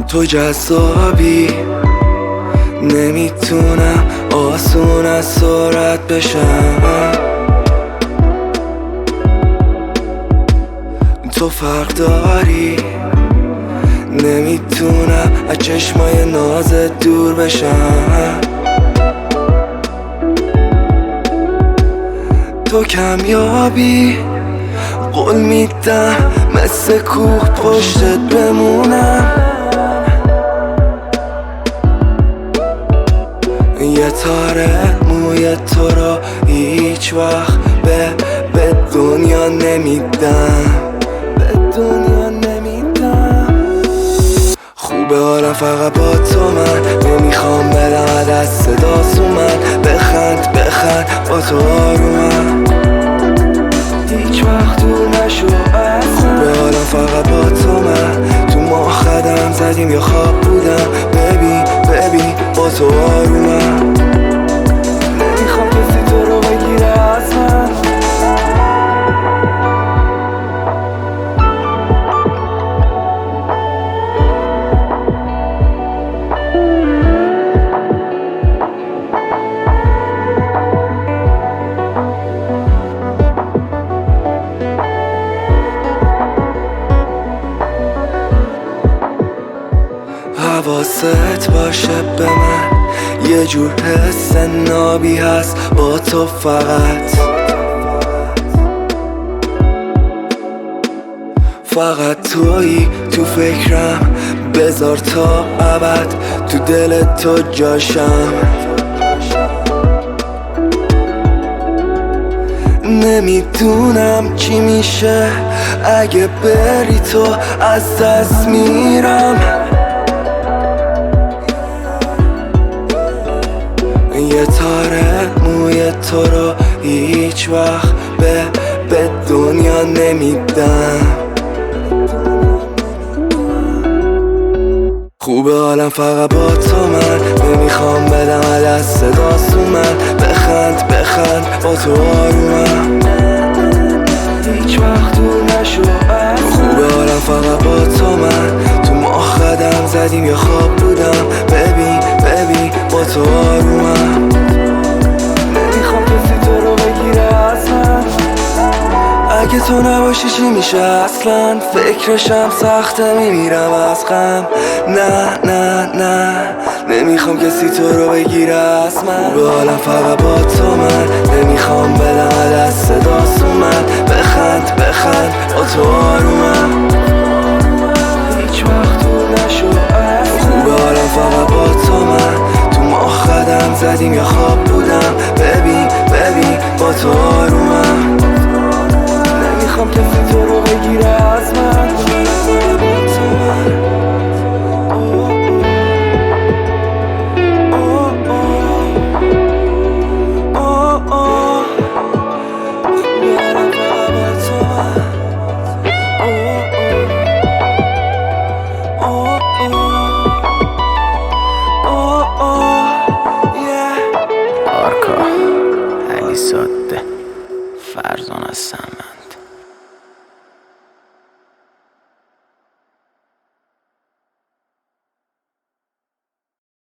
تو جذابی، نمیتونم آسون از سرعت بشم. تو فرق داری، نمیتونم از چشمای نازت دور بشم. تو کمیابی، قول میدم مثل کوه پشتت بمونم. یه تاره موی تو رو هیچ وقت به دنیا نمیدم، به دنیا نمیدم. خوبه حالا فقط با تو من، نمیخوام بدم دست صداست اومد. بخند بخند با تو آرومم، هیچ وقت دور نشو از من. خوبه حالا فقط با تو من، تو ماه قدم زدیم یا خواب بودم. ببین ببین با تو آرومم، نمیخوام کسی تو رو بگیره از من. حواست باشه به من، یه جور حس نابی هست با تو فقط تویی تو فکرم. بذار تا ابد تو دل تو جاشم. نمیدونم چی میشه اگه بری تو، از دست میرم. یه تاره موی تو رو هیچ وقت به دنیا نمیدم. خوبه حالم فقط با تو من، نمیخوام بدم دست صداست اومد. بخند بخند با تو آرومم، هیچ وقت دور نشو از من. خوبه حالم فقط با تو من، تو ماه قدم زدیم یا خواب بودم. ببین ببین با تو آرومم، نمیخوام کسی تو رو بگیره از من. اگه تو نباشی چی میشه اصلا؟ فکرشم سخته میمیرم از غم. نه نه نه نمیخوام کسی تو رو بگیره از من. خوبه حالم فقط با تو من، نمیخوام بدم دست صداست اومد. بخند بخند با تو آرومم، هیچ وقت دور نشو از من. خوبه حالم فقط با تو من، تو ماه قدم زدیم یا خواب بودم. ببین ببین با تو آرومم، نمیخوام کسی تو رو بگیره از من. آرکا علی ساده فرزان هستم من.